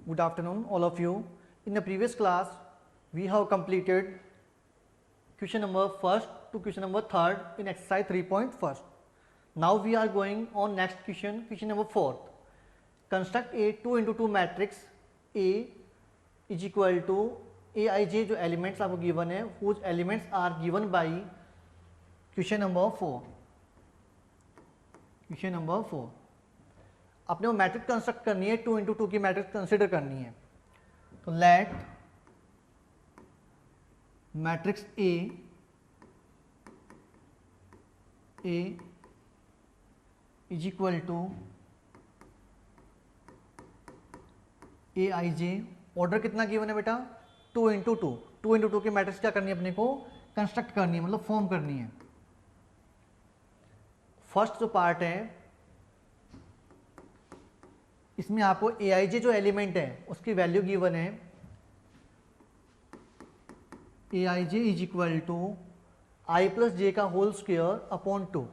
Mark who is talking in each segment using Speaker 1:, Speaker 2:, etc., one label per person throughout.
Speaker 1: Good afternoon, all of you. In the previous class, we have completed question number first to question number third in exercise 3.1. Now we are going on next question number fourth. Construct a 2 into 2 matrix A is equal to Aij जो elements आपको given है, whose elements are given by question number 4. Question number 4. आपने वो matrix construct करनी है, 2 into 2 की matrix consider करनी है. तो let matrix A is equal to A I J. Order कितना गिवन है बेटा? 2 into 2. 2 into 2 की मैट्रिक्स क्या करनी है अपने को? कंस्ट्रक्ट करनी है, मतलब फॉर्म करनी है. फर्स्ट जो पार्ट है इसमें आपको ए आई जे जो एलिमेंट है उसकी वैल्यू गिवन है. A I j is equal to i plus j का whole square upon 2.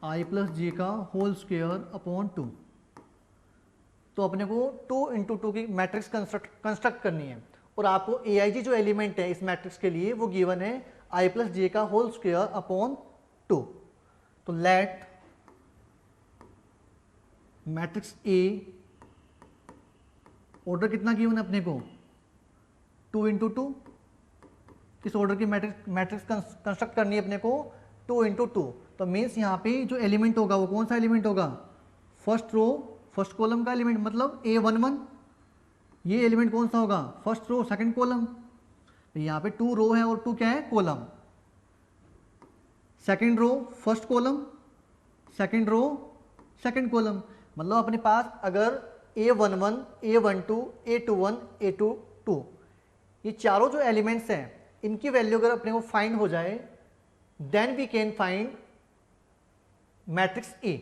Speaker 1: I plus j का होल स्क्वेयर अपॉन 2. तो अपने को 2 into 2 की मैट्रिक्स कंस्ट्रक्ट करनी है और आपको ए आई जे जो एलिमेंट है इस मैट्रिक्स के लिए वो गिवन है आई प्लस जे का होल स्क्वेयर अपॉन 2. तो लेट मैट्रिक्स ए ऑर्डर कितना गिवन है अपने को? 2 into 2. किस ऑर्डर की मैट्रिक्स कंस्ट्रक्ट करनी है अपने को? 2 into 2. तो मीन्स यहाँ पे जो एलिमेंट होगा वो कौन सा एलिमेंट होगा? फर्स्ट रो फर्स्ट कॉलम का एलिमेंट, मतलब A11. ये एलिमेंट कौन सा होगा? First row second column. तो यहाँ पे 2 रो है और 2 क्या है? Column. Second row first column, second row second column. मतलब अपने पास अगर A11, A12, A21, A22 ये चारों जो एलिमेंट्स हैं इनकी वैल्यू अगर अपने को फाइंड हो जाए then we can find matrix A.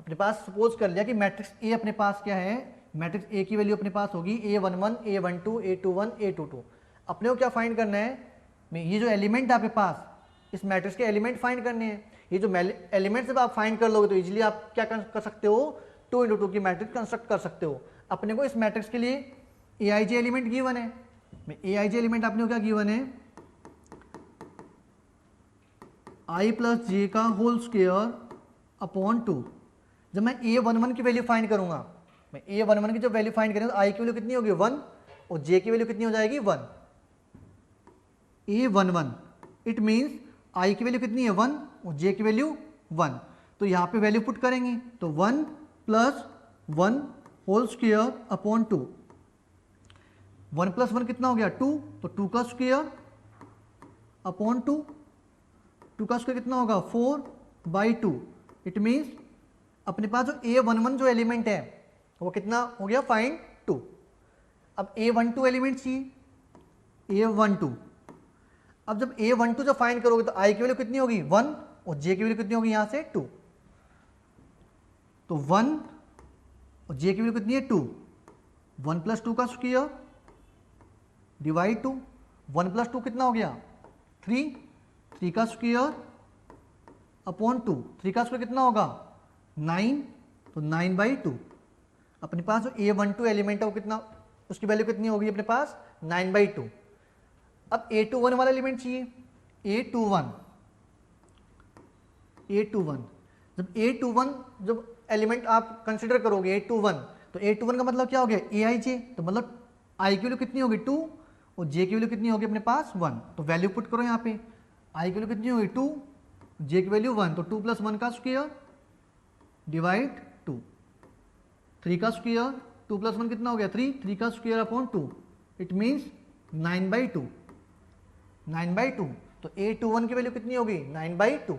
Speaker 1: अपने पास सपोज कर लिया कि मैट्रिक्स ए अपने पास क्या है? मैट्रिक्स ए की वैल्यू अपने पास होगी A11, A12, A21, A22. अपने को क्या फाइंड करना है? ये जो एलिमेंट है आपके पास इस मैट्रिक्स के एलिमेंट फाइंड करने हैं. ये जो एलिमेंट जब आप फाइंड कर लोगे तो इजीली आप क्या कर सकते हो? 2 into 2 की मैट्रिक्स कंस्ट्रक्ट कर सकते हो. अपने को इस मैट्रिक्स के लिए ए आई जे एलिमेंट गिवन है. ए आई जे एलिमेंट आपने को क्या गिवन है? आई प्लस जे का होल स्क्वेयर अपॉन 2. जब मैं A11 की वैल्यू फाइंड करूंगा, मैं A11 की जब वैल्यू फाइंड करूंगा तो आई की वैल्यू कितनी होगी? 1 और जे की वैल्यू कितनी हो जाएगी? 1. A11 इट मीन्स आई की वैल्यू कितनी है? 1 और जे की वैल्यू 1. तो यहाँ पे वैल्यू पुट करेंगे तो 1 plus 1 whole square upon 2. 1 plus 1 कितना हो गया? 2. तो 2 का स्क्वेयर अपॉन 2. 2 का स्क्वेयर कितना होगा? 4/2. इट मीन्स अपने पास जो A11 जो एलिमेंट है वो कितना हो गया? फाइंड 2. अब A12 एलिमेंट चाहिए. A12 अब जब A12 जब फाइंड करोगे तो आई की वैल्यू कितनी होगी? 1 और जे की वैल्यू कितनी होगी? यहां से 2. तो 1 और जे की वैल्यू कितनी है? 2. 1 प्लस 2 का स्क्वायर डिवाइड 2. 1 प्लस 2 कितना हो गया? 3. 3 का स्क्वायर अपॉन 2. 3 का स्क्वायर कितना होगा? 9. तो 9/2. अपने पास जो A12 एलिमेंट है वो कितना, उसकी वैल्यू कितनी होगी अपने पास? 9/2. अब A21 वाला एलिमेंट चाहिए. A21 जब A21 जब एलिमेंट आप कंसिडर करोगे A21 तो A21 का मतलब क्या हो गया? Aij. तो मतलब आई की वैल्यू कितनी होगी? 2 और जे की वैल्यू कितनी होगी अपने पास? 1. तो वैल्यू पुट करो यहाँ पे. आई की वैल्यू कितनी होगी? 2, जे की वैल्यू 1. तो 2 प्लस 1 का स्क्वायर डिवाइड 2. 3 का स्क्वायर 2 प्लस 1 कितना हो गया? 3. 3 का स्क्वायर अपॉन 2. It means 9/2. 9/2. तो A21 की वैल्यू कितनी होगी? 9/2.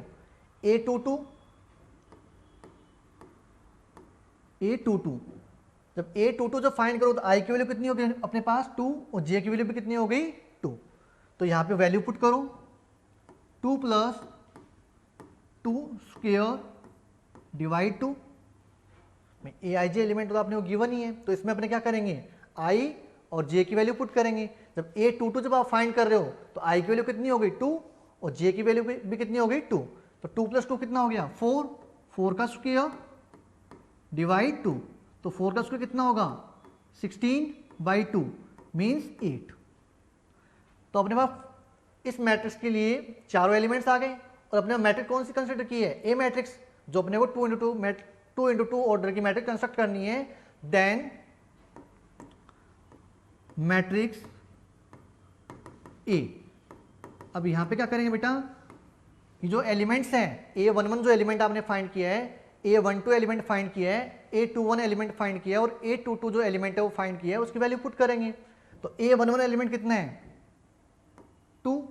Speaker 1: A22 जब A22 जब फाइंड करो तो आई की वैल्यू कितनी होगी अपने पास? 2 और जे की वैल्यू भी कितनी हो गई? 2. तो यहाँ पे वैल्यू पुट करो. 2 प्लस 2 स्क्वायर डिवाइड 2. ए आई जे एलिमेंट तो आपने वो गिवन ही है तो इसमें अपने क्या करेंगे? आई और जे की वैल्यू पुट करेंगे. जब A22 जब आप फाइंड कर रहे हो तो आई की वैल्यू कितनी हो गई? 2 और जे की वैल्यू भी कितनी हो गई? 2. तो 2 प्लस 2 कितना हो गया? 4. 4 का स्क्वायर डिवाइड 2. तो 4 का स्क्वायर कितना होगा 16/2 मीन्स 8। तो अपने पास इस मैट्रिक्स के लिए चारों एलिमेंट्स आ गए और अपने मैट्रिक्स कौन सी कंसिडर की है ए मैट्रिक्स, जो अपने को 2 into 2 ऑर्डर की मैट्रिक्स कंस्ट्रक्ट करनी है। Then matrix A. अब यहां पे क्या करेंगे बेटा, ये जो एलिमेंट्स हैं A11 जो एलिमेंट आपने फाइंड किया है, A12 एलिमेंट फाइंड किया है, A21 एलिमेंट फाइंड किया है और A22 जो एलिमेंट है वो फाइंड किया है, उसकी वैल्यू पुट करेंगे। तो A11 एलिमेंट कितना है 2,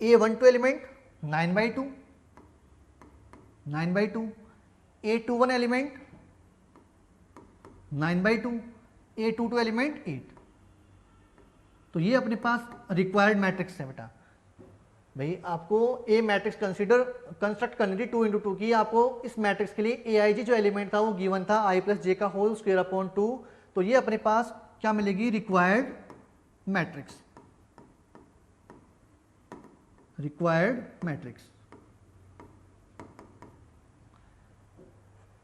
Speaker 1: A12 element 9/2, A21 element 9/2, A22 element 8। तो ये अपने पास रिक्वायर्ड मैट्रिक्स है बेटा। भाई आपको ए मैट्रिक्स कंस्ट्रक्ट करनी थी 2 into 2 की। आपको इस मैट्रिक्स के लिए AIG जो एलिमेंट था वो गिवन था I+J का होल स्क्वायर अपॉन 2। तो ये अपने पास क्या मिलेगी रिक्वायर्ड मैट्रिक्स।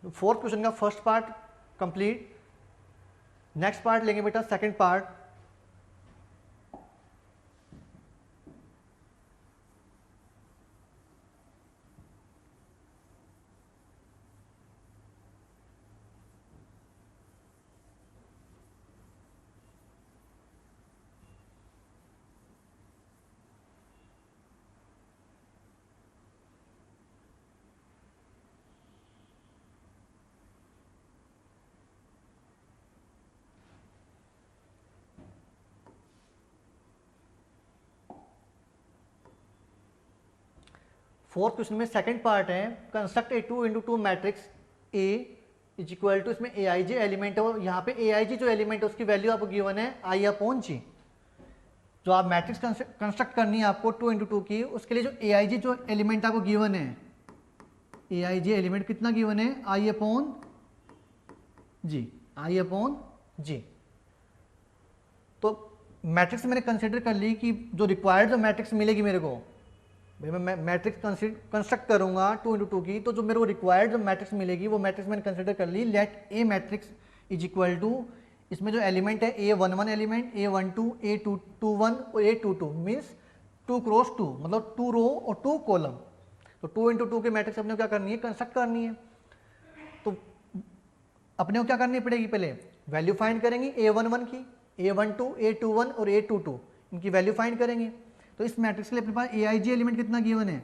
Speaker 1: फोर्थ क्वेश्चन का first part complete. Next part लेंगे बेटा सेकंड पार्ट। फोर्थ क्वेश्चन में सेकंड पार्ट है, construct a 2 into 2 matrix A is equal to, इसमें AIJ एलिमेंट है और यहाँ पे AIJ जो एलिमेंट है उसकी वैल्यू आपको गिवन है I/G। जो आप मैट्रिक्स कंस्ट्रक्ट करनी है आपको 2 into 2 की, उसके लिए जो AIJ जो एलिमेंट आपको गिवन है, AIJ एलिमेंट कितना गिवन है I/G। तो मैट्रिक्स मैंने कंसिडर कर ली कि जो रिक्वायर्ड जो मैट्रिक्स मिलेगी मेरे को, भाई मैं मैट्रिक्स कंस्ट्रक्ट करूंगा 2 into 2 की, तो जो मेरे को रिक्वायर्ड जो मैट्रिक्स मिलेगी वो मैट्रिक्स मैंने कंसिडर कर ली। Let A matrix is equal to, इसमें जो एलिमेंट है A11 एलिमेंट, A12, A21 और A22 मीन्स 2 क्रॉस 2, मतलब 2 रो और 2 कॉलम। तो 2 into 2 के मैट्रिक्स अपने को क्या करनी है कंस्ट्रक्ट करनी है। तो अपने को क्या करनी पड़ेगी, पहले वैल्यू फाइंड करेंगे A11 की, A12, A21 और A22 इनकी वैल्यू फाइंड करेंगे। तो इस मैट्रिक्स के लिए अपने पास AIJ एलिमेंट कितना गिवन है,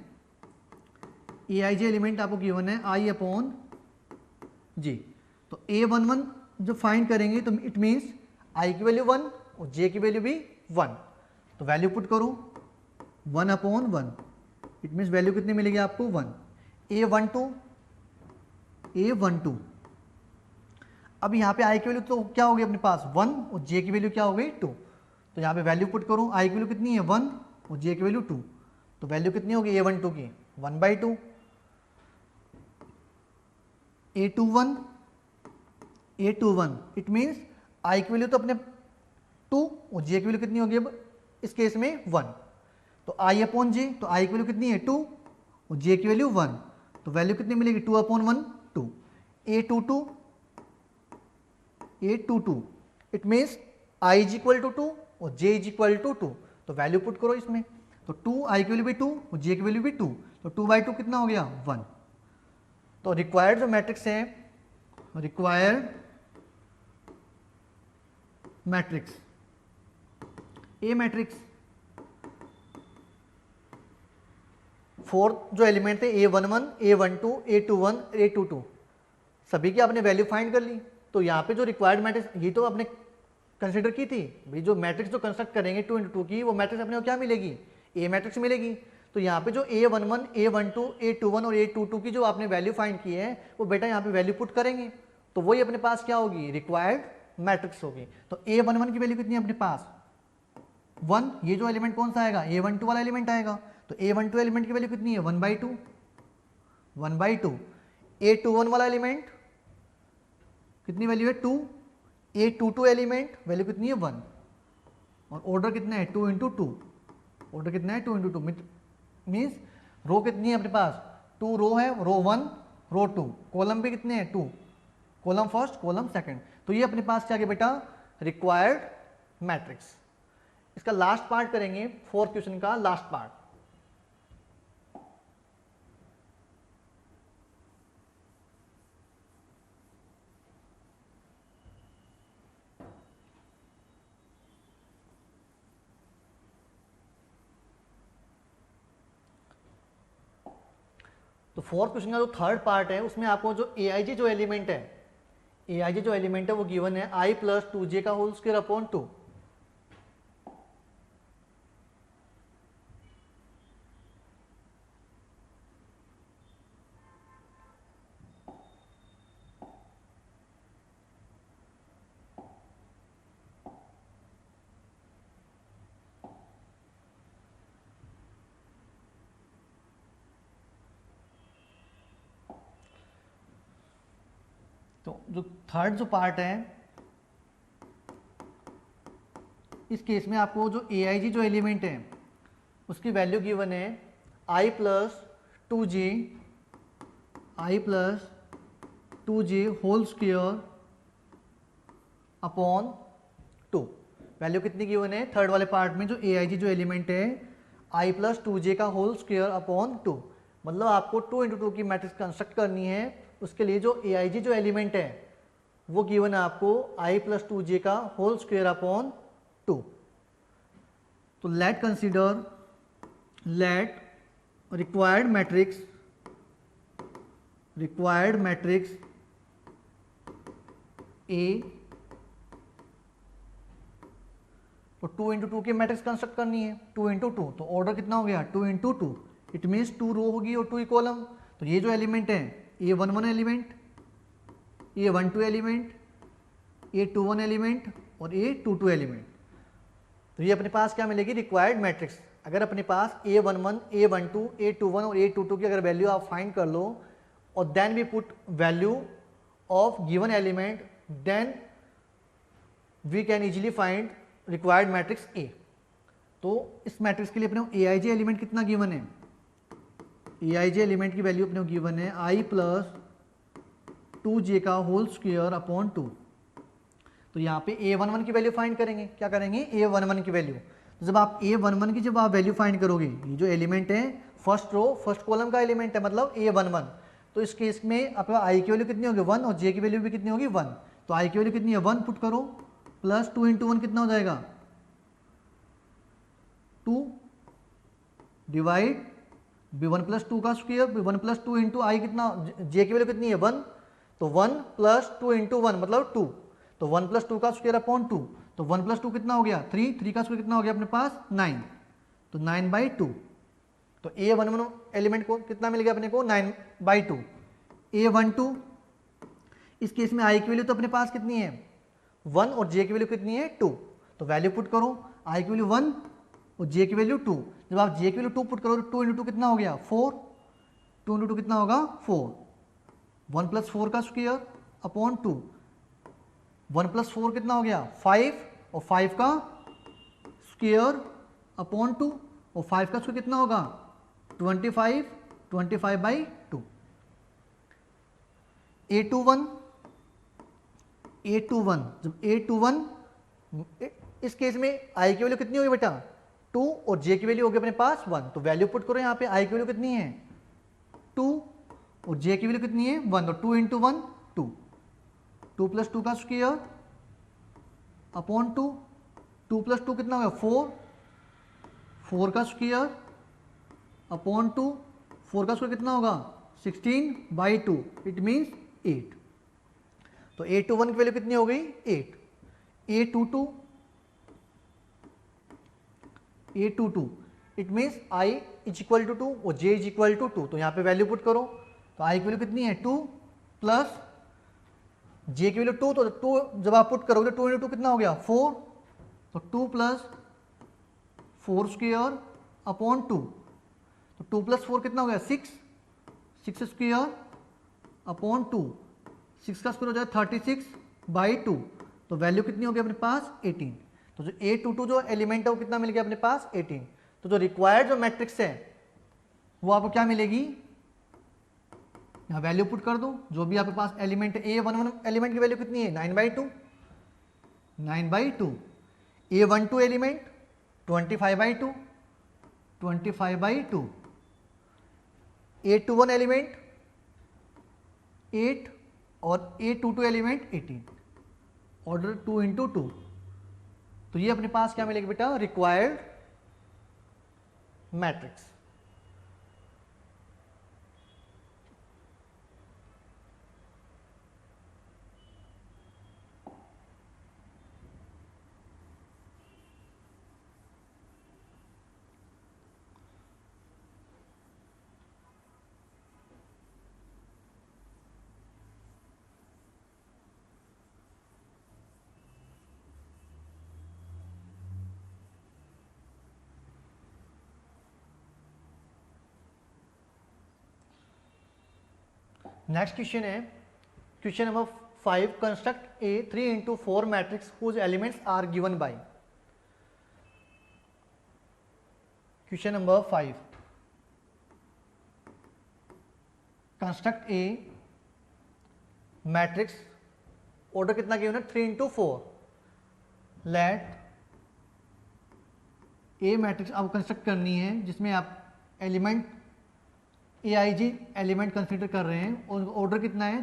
Speaker 1: AIJ एलिमेंट आपको गिवन है I/G। तो A11 जब फाइंड करेंगे तो इट मीन्स I की वैल्यू 1 और J की वैल्यू भी 1। तो वैल्यू पुट करूं 1/1, इट मीन्स वैल्यू कितनी मिलेगी आपको 1। A12 अब यहाँ पे I की वैल्यू तो क्या होगी अपने पास 1 और J की वैल्यू क्या हो गई 2। तो यहाँ पे वैल्यू पुट करूं I की वैल्यू कितनी है 1 और J की वैल्यू 2। तो वैल्यू कितनी होगी A12 की 1/2, A21 इट मीन्स I की वैल्यू तो अपने 2 और J की वैल्यू कितनी होगी अब इस केस में 1। तो I/J, तो I की वैल्यू कितनी है 2 और J की वैल्यू 1। तो वैल्यू कितनी मिलेगी 2/1 2। A22 it means I is equal to 2 और J इज इक्वल टू 2। तो वैल्यू पुट करो इसमें, तो 2 I की वैल्यू भी 2 और J की वैल्यू भी 2, तो 2/2 कितना हो गया 1। तो रिक्वायर्ड जो मैट्रिक्स है, required matrix A matrix, fourth जो एलिमेंट थे A11, A12, A21, A22 सभी की आपने वैल्यू फाइंड कर ली। तो यहाँ पे जो रिक्वायर्ड मैट्रिक्स ये तो आपने कंसिडर की थी, भाई जो मैट्रिक्स जो कंस्ट्रक्ट करेंगे 2 into 2 की, वो मैट्रिक्स अपने को क्या मिलेगी ए मैट्रिक्स मिलेगी। तो यहाँ पे जो A11, A12, A21 और A22 की जो आपने वैल्यू फाइंड की है वो बेटा यहाँ पे वैल्यू पुट करेंगे, तो वही अपने पास क्या होगी रिक्वायर्ड मैट्रिक्स होगी। तो A11 की वैल्यू कितनी है अपने पास 1, ये जो एलिमेंट कौन सा आएगा A12 वाला एलिमेंट आएगा। तो A12 एलिमेंट की वैल्यू कितनी है 1/2। A21 वाला एलिमेंट कितनी वैल्यू है 2, A22 एलिमेंट वैल्यू कितनी है 1 और ऑर्डर कितना है 2 into 2, ऑर्डर कितना है 2 into 2 मीन्स रो कितनी है अपने पास 2 रो है, रो 1 रो 2, कॉलम भी कितने हैं 2। Column first column second. तो ये अपने पास क्या गया बेटा, रिक्वायर्ड मैट्रिक्स। इसका लास्ट पार्ट करेंगे, फोर्थ क्वेश्चन का लास्ट पार्ट। तो फोर्थ क्वेश्चन का जो थर्ड पार्ट है उसमें आपको जो एआईजे जो एलिमेंट है, एआईजे जो एलिमेंट है वो गिवन है आई प्लस 2j का होल स्क्वायर अपॉन 2। तो जो थर्ड जो पार्ट है इस केस में आपको जो एआईजी जो एलिमेंट है उसकी वैल्यू गिवन है i plus 2j whole square upon 2। Value कितनी गिवन है थर्ड वाले पार्ट में, जो एआईजी जो एलिमेंट है आई प्लस 2j का होल स्क्वायर अपॉन 2। मतलब आपको 2 इंटू 2 की मैट्रिक्स कंस्ट्रक्ट करनी है। उसके लिए जो एआईजी जो एलिमेंट है वो गिवन है आपको आई प्लस 2j का होल स्क्वायर अपॉन 2। तो late consider required matrix A. तो 2 इंटू 2 की मैट्रिक्स कंस्ट्रक्ट करनी है, 2 इंटू 2, तो ऑर्डर कितना हो गया 2 इंटू 2। इट मीन्स 2 रो होगी और 2 कॉलम। तो ये जो एलिमेंट है A11 element, A12 element, A21 element और A22 एलिमेंट। तो ये अपने पास क्या मिलेगी रिक्वायर्ड मैट्रिक्स। अगर अपने पास A11, A12, A21 और A22 की अगर वैल्यू आप फाइंड कर लो और then we put value of given element, then we can easily find required matrix A। तो इस मैट्रिक्स के लिए अपने एआईजे एलिमेंट कितना गिवन है, एआईजे एलिमेंट की वैल्यू अपने गिवन है आई प्लस 2j का होल स्क्वायर अपॉन 2। तो यहाँ पे A11 की वैल्यू फाइंड करेंगे, क्या करेंगे A11 की वैल्यू। तो जब आप A11 की जब आप वैल्यू फाइंड करोगे, ये जो एलिमेंट है फर्स्ट रो फर्स्ट कॉलम का एलिमेंट है मतलब A11, तो इस केस में आपका आई की वैल्यू कितनी होगी 1 और j की वैल्यू भी कितनी होगी 1। तो आई की वैल्यू कितनी है 1 पुट करो, प्लस 2 इंटू 1 कितना हो जाएगा 2 डिवाइड b1 प्लस 2 का स्क्वायर, b1 प्लस 2 इंटू आई कितना, j की वैल्यू कितनी है 1, तो 1 प्लस 2 इंटू 1 मतलब 2, तो 1 प्लस 2 का स्क्वायर अपॉन 2, तो 1 प्लस 2 कितना हो गया 3, 3 का स्क्वायर कितना हो गया अपने पास 9, तो 9/2। तो A11 एलिमेंट को कितना मिल गया अपने को 9/2। A12 इस केस में आई की वैल्यू तो अपने पास कितनी है 1 और j की वैल्यू कितनी है 2, तो वैल्यू पुट करो, आई की वैल्यू 1 और j की वैल्यू 2। जब आप j की वैल्यू 2 पुट करो तो 2 इंटू 2 कितना हो गया 4, 2 इंटू 2 कितना होगा 4, 1 प्लस 4 का स्क्वायर अपॉन 2, 1 प्लस 4 कितना हो गया 5 और 5 का स्क्वायर अपॉन 2 और 5 का स्क्वायर कितना होगा 25, 25/2। A21 जब A21 इस केस में i की वैल्यू कितनी होगी बेटा 2 और j की वैल्यू होगी अपने पास 1, तो वैल्यू पुट करो यहाँ पे i की वैल्यू कितनी है 2 और j की वैल्यू कितनी है 1, तो 2 इंटू 1 2, 2 प्लस 2 का स्क्वायर अपॉन 2, 2 प्लस 2 कितना होगा 4, 4 का स्क्वायर अपॉन 2, 4 का स्क्वायर कितना होगा 16/2, इट मीन्स 8। तो A21 की वैल्यू कितनी हो गई 8। A22 it means i is equal to 2 और j इज इक्वल टू 2, तो यहाँ पे वैल्यू पुट करो, तो i की वैल्यू कितनी है 2 प्लस j की वैल्यू 2, तो 2 जब आप पुट करोगे 2 इंटू 2 कितना हो गया 4, तो 2 प्लस 4 स्क्वायर अपॉन 2, तो 2 प्लस 4 कितना हो गया 6, 6 स्क्वायर अपॉन 2, 6 का स्क्वायर हो जाए 36/2, तो वैल्यू कितनी होगी अपने पास 18। तो जो A22 जो एलिमेंट है वो कितना मिल गया अपने पास 18। तो जो रिक्वायर्ड जो मैट्रिक्स है वो आपको क्या मिलेगी यहाँ वैल्यू पुट कर दो, जो भी आपके पास एलिमेंट है, A11 एलिमेंट की वैल्यू कितनी है 9/2, 9/2, A12 एलिमेंट 25/2, 25/2, A21 एलिमेंट 8 और A22 एलिमेंट 18, ऑर्डर 2 × 2। तो ये अपने पास क्या मिलेगा बेटा, रिक्वायर्ड मैट्रिक्स। नेक्स्ट क्वेश्चन है question number 5, construct a 3 × 4 matrix whose elements are given by. Question number 5, construct a matrix, order कितना गिवन है 3 × 4। लेट ए मैट्रिक्स आप कंस्ट्रक्ट करनी है जिसमें आप एलिमेंट AIJ एलिमेंट कंसीडर कर रहे हैं और ऑर्डर कितना है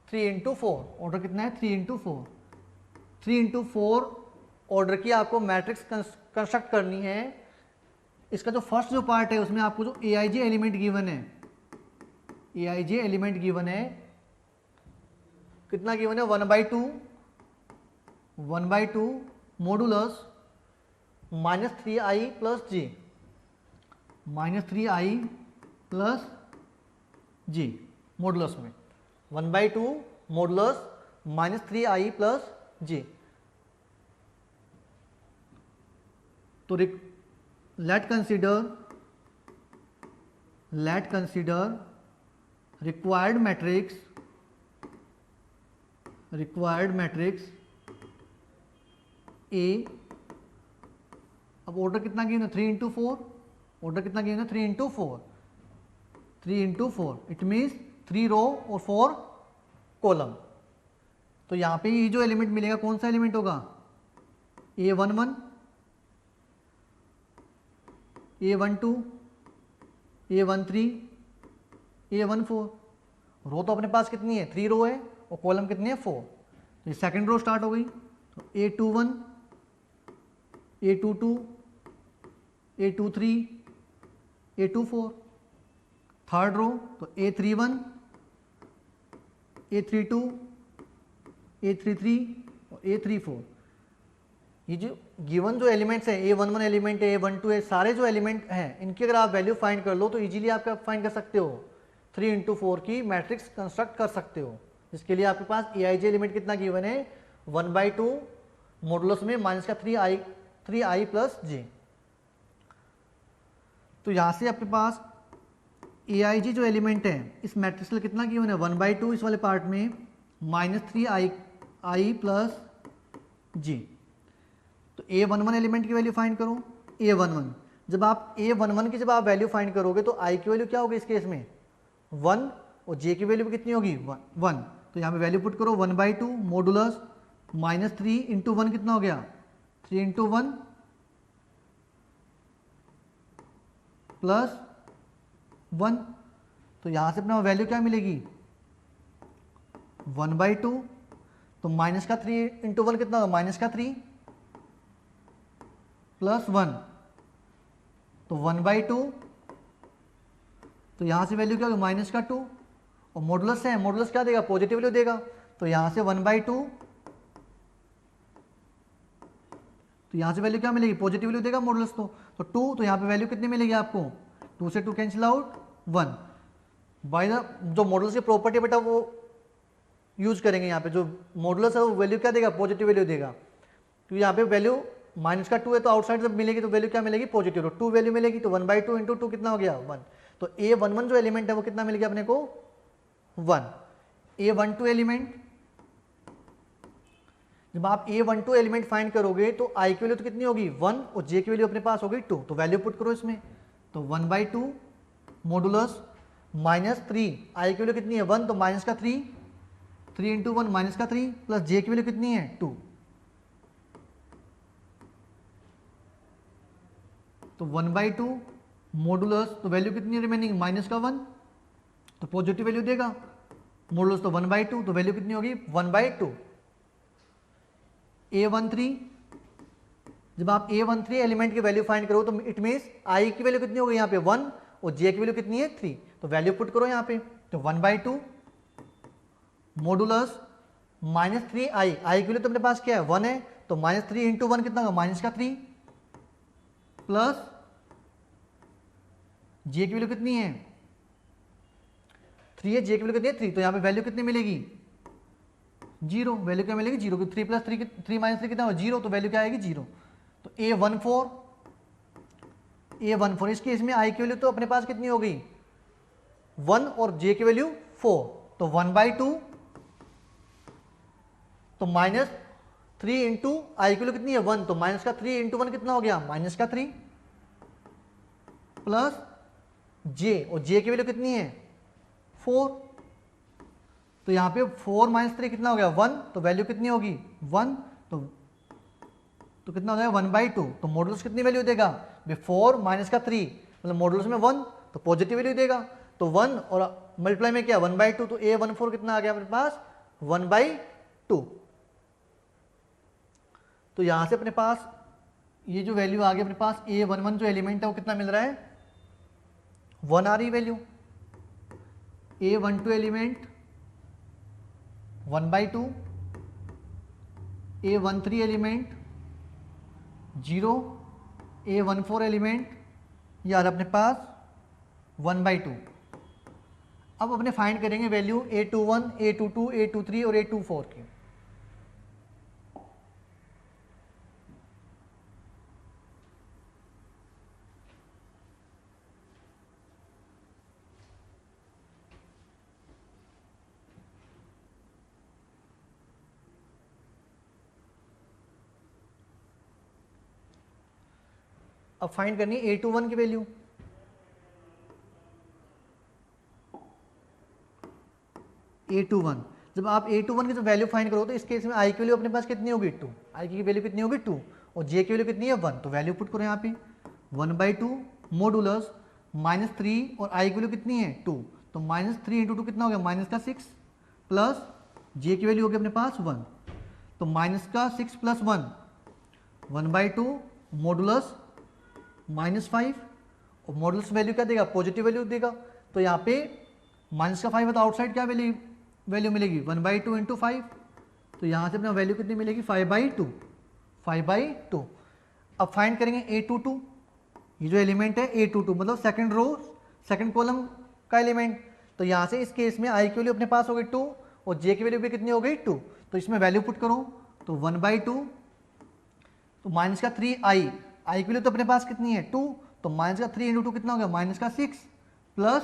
Speaker 1: 3 × 4। ऑर्डर कितना है 3 × 4। 3 × 4 ऑर्डर की आपको मैट्रिक्स कंस्ट्रक्ट करनी है। इसका जो फर्स्ट जो पार्ट है उसमें आपको जो AIJ एलिमेंट गिवन है, AIJ एलिमेंट गिवन है, कितना गिवन है 1/2, 1/2 modulus -3i + j, -3i + j modulus में 1/2 मॉडुलस -3i + j। तो late consider required matrix A। अब ऑर्डर कितना गिवन है 3 × 4। ऑर्डर कितना गिवन है 3 × 4, 3 × 4, इट मीन्स 3 रो और 4 कॉलम। तो यहाँ पे ये जो एलिमेंट मिलेगा कौन सा एलिमेंट होगा, A11, A12, A13, A14। रो तो अपने पास कितनी है 3 रो है और कॉलम कितनी है 4। तो सेकंड रो स्टार्ट हो गई, तो A21, A22, A23, A24। Third row तो A31, A32, A33 और A34। ये जो गिवन जो एलिमेंट्स है A11 एलिमेंट है, A12 है, सारे जो एलिमेंट हैं इनकी अगर आप वैल्यू फाइंड कर लो तो इजीली आप क्या फाइंड कर सकते हो, 3 × 4 की मैट्रिक्स कंस्ट्रक्ट कर सकते हो। जिसके लिए आपके पास AIJ एलिमेंट कितना गिवन है 1/2 मॉडुलस में -3i + j। तो यहाँ से आपके पास AIJ जो एलिमेंट है इस मैट्रिक्स का कितना गिवन है 1/2 इस वाले पार्ट में -3i + j। तो A11 एलिमेंट की वैल्यू फाइंड करो, A11। जब आप A11 की जब आप वैल्यू फाइंड करोगे तो i की वैल्यू क्या होगी इस केस में 1 और j की वैल्यू भी कितनी होगी 1। तो यहाँ पे वैल्यू पुट करो 1/2 मॉडुलस -3 × 1 कितना हो गया 3 × 1 + 1। तो यहाँ से अपना वैल्यू क्या मिलेगी 1/2, तो माइनस का 3 × 1 कितना होगा -3 + 1, तो 1/2। तो यहाँ से वैल्यू क्या होगी -2 और मॉडुलस है, मॉडुलस क्या देगा पॉजिटिव वैल्यू देगा। तो यहाँ से 1/2, तो यहाँ से वैल्यू क्या मिलेगी पॉजिटिव वैल्यू देगा मॉडुलस तो 2। तो यहाँ पे वैल्यू कितनी मिलेगी आपको 2 से 2 कैंसिल आउट 1। बाय द जो मॉडुलस की प्रॉपर्टी बेटा वो यूज करेंगे। यहाँ पे जो मॉडुलस है वो वैल्यू क्या देगा पॉजिटिव वैल्यू देगा। तो यहाँ पे वैल्यू -2 है तो आउटसाइड जब मिलेगी तो वैल्यू क्या मिलेगी पॉजिटिव, तो 2 वैल्यू मिलेगी। तो 1/2 × 2 कितना हो गया 1। तो A11 जो एलिमेंट है वो कितना मिल गया अपने को 1। A12 एलिमेंट, जब आप A12 एलिमेंट फाइंड करोगे तो i की वैल्यू तो कितनी होगी 1 और j की वैल्यू अपने पास होगी 2। तो वैल्यू पुट करो इसमें, तो 1/2 मॉडुलस माइनस थ्री, आई की वैल्यू कितनी है 1, तो माइनस का 3, 3 इंटू 1 माइनस का 3, प्लस जे की वैल्यू कितनी है 2, तो 1/2 मॉडुलस, तो वैल्यू कितनी है रिमेनिंग माइनस का 1, तो पॉजिटिव वैल्यू देगा, मॉडुलस तो 1/2, तो वैल्यू कितनी होगी 1/2। A13, जब आप A13 एलिमेंट की वैल्यू फाइंड करो तो इट मीन्स आई की वैल्यू कितनी होगी यहाँ पे 1 और जे की वैल्यू कितनी है 3, तो वैल्यू पुट करो यहाँ पे, तो 1/2 मॉडुलस माइनस 3 आई, आई की वैल्यू तो अपने पास क्या है 1 है, तो माइनस 3 इंटू 1 कितना होगा माइनस का 3, प्लस जे की वैल्यू कितनी है 3 है, जे की वैल्यू कितनी है 3, तो यहाँ पे वैल्यू कितनी मिलेगी 0, वैल्यू क्या मिलेगी 0, 3 प्लस 3 3 माइनस 3 कितना होगा 0, तो वैल्यू क्या आएगी 0। तो A14 इस केस में आई की वैल्यू तो अपने पास कितनी हो गई 1 और जे की वैल्यू 4, तो 1/2, तो माइनस 3 इंटू आई की वैल्यू कितनी है 1, तो माइनस का 3 इंटू 1 कितना हो गया माइनस का 3, प्लस जे, और जे की वैल्यू कितनी है 4, तो यहाँ पे 4 माइनस 3 कितना हो गया 1, तो वैल्यू कितनी होगी 1, तो कितना हो जाएगा 1/2, तो मॉडुलस कितनी वैल्यू देगा 4 माइनस का 3, मतलब मॉडुलस में 1, तो पॉजिटिव वैल्यू देगा, तो 1 और मल्टीप्लाई में क्या 1/2, तो A14 कितना आ गया अपने पास 1/2। तो यहाँ से अपने पास ये जो वैल्यू आ गई अपने पास A11 जो एलिमेंट है वो कितना मिल रहा है 1 आ रही value, A12 element 1/2, A13 element 0, A14 element यार अपने पास 1/2। अब अपने फाइंड करेंगे वैल्यू A21, A22, A23 और A24 की। अब फाइंड करनी है A21 की वैल्यू, A21, जब आप A21 की जो वैल्यू फाइंड करो तो इस केस में आई की वैल्यू अपने पास कितनी होगी 2, आई की वैल्यू कितनी होगी 2 और जे की वैल्यू कितनी है 1, तो वैल्यू पुट करो यहाँ पे 1/2 मॉडुलस माइनस 3 और आई की वैल्यू कितनी है 2, तो माइनस 3 इंटू 2 कितना हो गया माइनस का 6, प्लस जे की वैल्यू होगी अपने पास 1, तो माइनस का 6 प्लस 1 1/2 मॉडुलस -5, और मॉडुलस वैल्यू क्या देगा पॉजिटिव वैल्यू देगा, तो यहाँ पे माइनस का 5 है तो आउटसाइड क्या वैल्यू मिलेगी 1/2 इंटू 5, तो यहाँ से अपना वैल्यू कितनी मिलेगी 5/2। अब फाइंड करेंगे A22, ये जो एलिमेंट है A22 मतलब सेकंड रो सेकंड कॉलम का एलिमेंट, तो यहाँ से इस केस में आई की वैल्यू अपने पास हो गई 2 और जे की वैल्यू भी कितनी हो गई 2, तो इसमें वैल्यू पुट करो तो 1/2, तो माइनस का 3 आई की वैल्यू तो अपने पास कितनी है 2, तो माइनस का 3 इंटू 2 कितना हो गया माइनस का 6, प्लस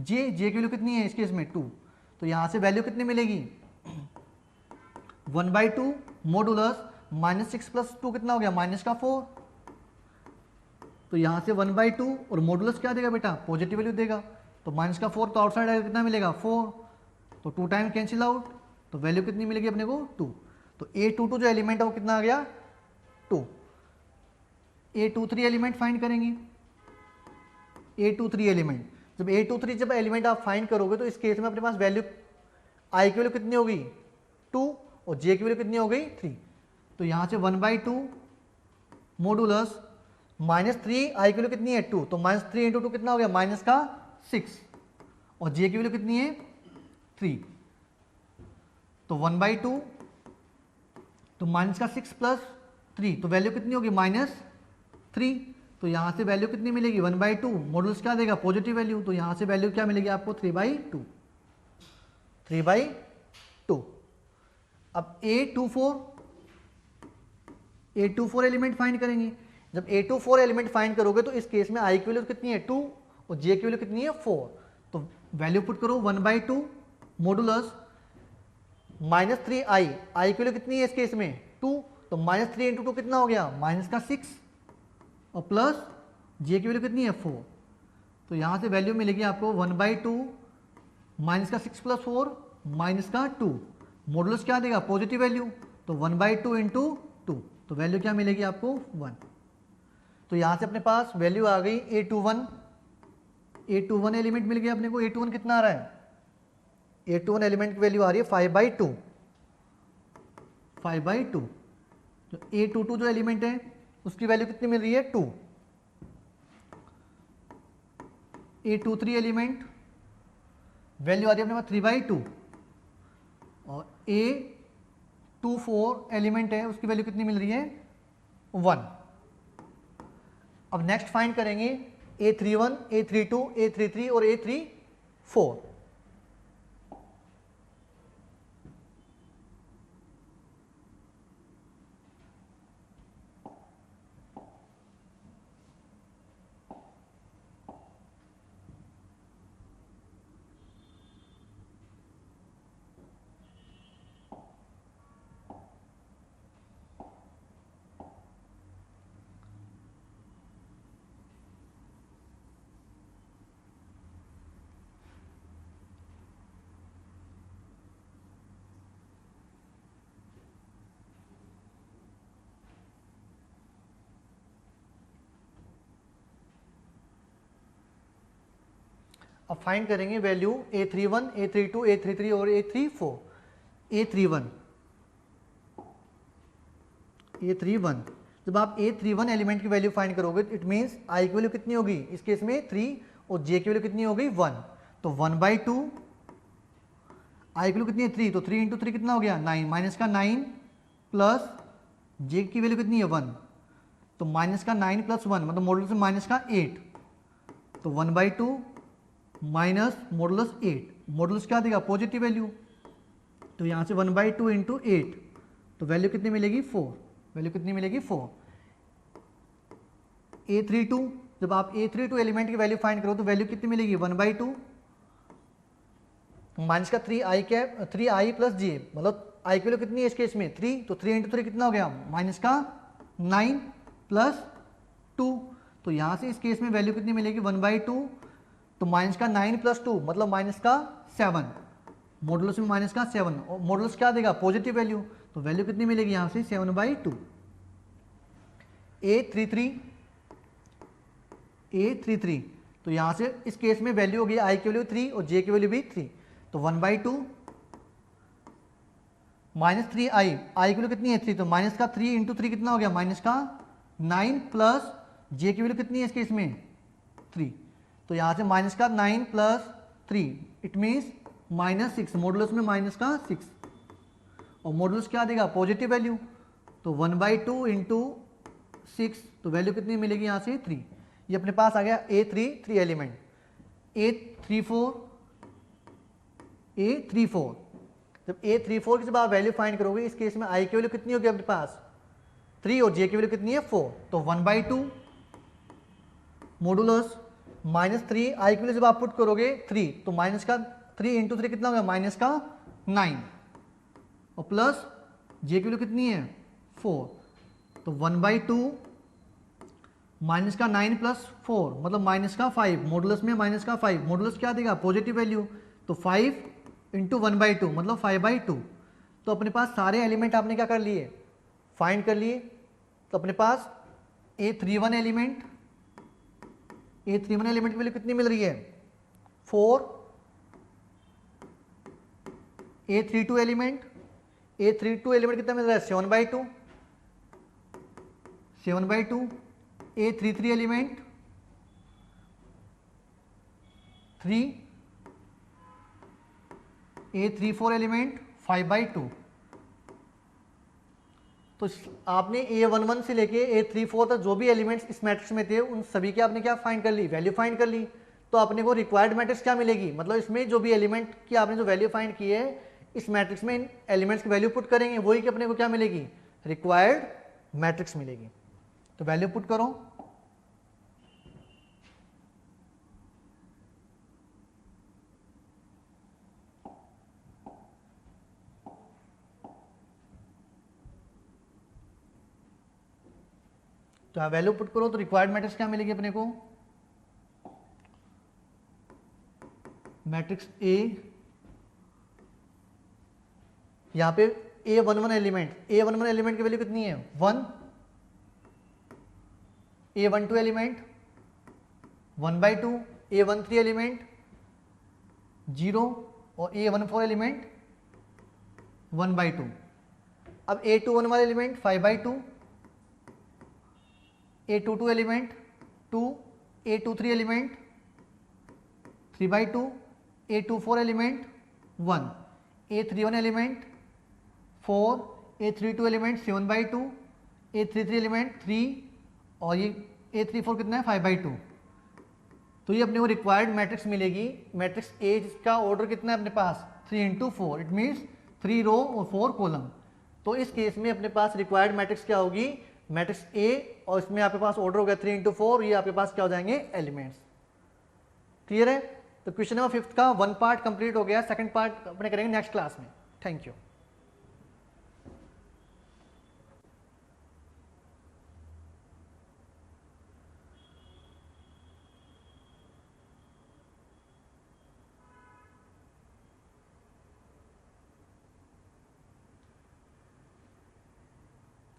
Speaker 1: जे की वैल्यू कितनी है इस केस में 2, तो यहाँ से वैल्यू कितनी मिलेगी 1/2 मॉडुलस -6 प्लस 2 कितना हो गया माइनस का 4, तो यहाँ से 1/2 और मॉडुलस क्या देगा बेटा पॉजिटिव वैल्यू देगा, तो माइनस का 4 तो आउटसाइड आएगा कितना मिलेगा 4, तो 2 टाइम कैंसिल आउट, तो वैल्यू कितनी मिलेगी अपने को 2, तो A22 जो एलिमेंट है वो कितना आ गया 2। A23 एलिमेंट फाइंड करेंगे, A23 एलिमेंट, जब A23 एलिमेंट आप फाइंड करोगे तो इस केस में अपने पास वैल्यू आई की वैल्यू कितनी होगी 2 और जे की वैल्यू कितनी हो गई 3, तो यहाँ से 1/2 मॉडुलस -3 आई की वैल्यू कितनी है 2, तो -3 इंटू 2 कितना हो गया माइनस का 6 और जे की वैल्यू कितनी है 3, तो 1/2, तो माइनस का 6 प्लस 3, तो वैल्यू कितनी होगी -3, तो यहाँ से वैल्यू कितनी मिलेगी 1/2 मॉडुलस क्या देगा पॉजिटिव वैल्यू, तो यहाँ से वैल्यू क्या मिलेगी आपको 3/2। अब A24 एलिमेंट फाइंड करेंगे, जब A24 एलिमेंट फाइंड करोगे तो इस केस में आई की वैल्यू कितनी है 2 और जे की वैल्यू कितनी है 4, तो वैल्यू पुट करो 1/2 मॉडुलस -3 आई की वैल्यू कितनी है इस केस में 2, तो -3 इंटू 2 कितना हो गया माइनस का 6 और प्लस जे की वैल्यू कितनी है 4, तो यहाँ से वैल्यू मिलेगी आपको 1/2 माइनस का 6 + 4 माइनस का 2, मॉडुलस क्या देगा पॉजिटिव वैल्यू, तो 1/2 इंटू 2, तो वैल्यू क्या मिलेगी आपको 1। तो यहाँ से अपने पास वैल्यू आ गई A21 एलिमेंट मिल गया अपने को। A21 कितना आ रहा है, A21 एलिमेंट की वैल्यू आ रही है 5/2, 5/2। तो A22 जो एलिमेंट है उसकी वैल्यू कितनी मिल रही है 2। A23 एलिमेंट वैल्यू आ रही है अपने पास 3/2 और A24 एलिमेंट है उसकी वैल्यू कितनी मिल रही है 1। अब नेक्स्ट फाइंड करेंगे A31, A32, A33 और A34। अब फाइंड करेंगे वैल्यू A31, A32, A33 और A34। A31 जब आप A31 एलिमेंट की वैल्यू फाइंड करोगे इट मीन्स I की वैल्यू कितनी होगी इस केस में 3 और J की वैल्यू कितनी होगी 1। तो 1/2 I की वैल्यू कितनी है 3, तो 3 इंटू 3 कितना हो गया 9, माइनस का 9 प्लस J की वैल्यू कितनी है 1, तो माइनस का 9 + 1 मतलब मॉडुलस में माइनस का 8, तो 1/2 माइनस मॉडुलस 8, मॉडुलस क्या देगा पॉजिटिव वैल्यू, तो यहाँ से 1/2 इंटू 8, तो वैल्यू कितनी मिलेगी 4, वैल्यू कितनी मिलेगी 4। A32 जब आप A32 एलिमेंट की वैल्यू फाइंड करो तो वैल्यू कितनी मिलेगी 1/2 माइनस का 3i + j, मतलब i की वैल्यू कितनी है इस केस में 3, तो 3 इंटू 3 कितना हो गया माइनस का 9 + 2, तो यहाँ से इस केस में वैल्यू कितनी मिलेगी 1/2, तो माइनस का 9 + 2 मतलब माइनस का 7, मॉडुलस में माइनस का 7 और मॉडुलस क्या देगा पॉजिटिव वैल्यू, तो वैल्यू कितनी मिलेगी यहाँ से 7/2। A33 तो यहाँ से इस केस में वैल्यू होगी I की वैल्यू 3 और J की वैल्यू भी 3, तो 1/2 माइनस 3i, I की वैल्यू कितनी है 3, तो माइनस का 3 इंटू 3 कितना हो गया माइनस का 9 प्लस J की वैल्यू कितनी है इस केस में 3, तो यहाँ से माइनस का 9 + 3 इट मीन्स -6, मॉडुलस में माइनस का 6 और मॉडुलस क्या देगा पॉजिटिव वैल्यू, तो 1/2 इंटू 6, तो वैल्यू कितनी मिलेगी यहाँ से 3। ये अपने पास आ गया A33 एलिमेंट। A34 जब A34 की जब आप वैल्यू फाइंड करोगे इस केस में I की वैल्यू कितनी होगी अपने पास 3 और J की वैल्यू कितनी है 4, तो 1/2 मॉडुलस -3 I की वैल्यू जब आप पुट करोगे 3, तो माइनस का 3 इंटू 3 कितना होगा माइनस का 9 और प्लस J की वैल्यू कितनी है 4, तो 1/2 माइनस का 9 + 4 मतलब माइनस का 5, मॉडुलस में माइनस का 5, मॉडुलस क्या देगा पॉजिटिव वैल्यू, तो 5 इंटू 1/2 मतलब 5/2। तो अपने पास सारे एलिमेंट आपने क्या कर लिए फाइंड कर लिए, तो अपने पास A31 एलिमेंट की वैल्यू कितनी मिल रही है 4, A32 एलिमेंट कितना मिल रहा है 7/2, A33 एलिमेंट 3, A34 एलिमेंट 5/2। तो आपने A11 से लेके A34 तक जो भी एलिमेंट्स इस मैट्रिक्स में थे उन सभी की आपने क्या फाइंड कर ली वैल्यू फाइंड कर ली, तो अपने को रिक्वायर्ड मैट्रिक्स क्या मिलेगी, मतलब इसमें जो भी एलिमेंट की आपने जो वैल्यू फाइंड की है इस मैट्रिक्स में इन एलिमेंट्स की वैल्यू पुट करेंगे वही कि अपने को क्या मिलेगी रिक्वायर्ड मैट्रिक्स मिलेगी। तो वैल्यू पुट करो, तो वैल्यू पुट करो तो रिक्वायर्ड मैट्रिक्स क्या मिलेगी अपने को मैट्रिक्स ए, यहाँ पे A11 एलिमेंट, A11 एलिमेंट की वैल्यू कितनी है 1, A12 एलिमेंट 1/2, A13 एलिमेंट 0 और A14 एलिमेंट 1/2। अब A21 वाला element 5/2, A22 element 2, A23 element 3/2, A24 element 1, A31 element 4, A32 element 7/2, A33 element 3 और ये A34 कितना है 5/2। तो ये अपने को रिक्वायर्ड मैट्रिक्स मिलेगी। मैट्रिक्स ए जिसका ऑर्डर कितना है अपने पास 3 × 4, इट मीन्स 3 रो और 4 कॉलम। तो इस केस में अपने पास रिक्वायर्ड मैट्रिक्स क्या होगी, मैट्रिक्स ए, और इसमें आपके पास ऑर्डर हो गया 3 × 4, ये आपके पास क्या हो जाएंगे एलिमेंट्स। क्लियर है? तो क्वेश्चन नंबर 5 का 1 पार्ट कंप्लीट हो गया, सेकंड पार्ट अपने करेंगे नेक्स्ट क्लास में। Thank you.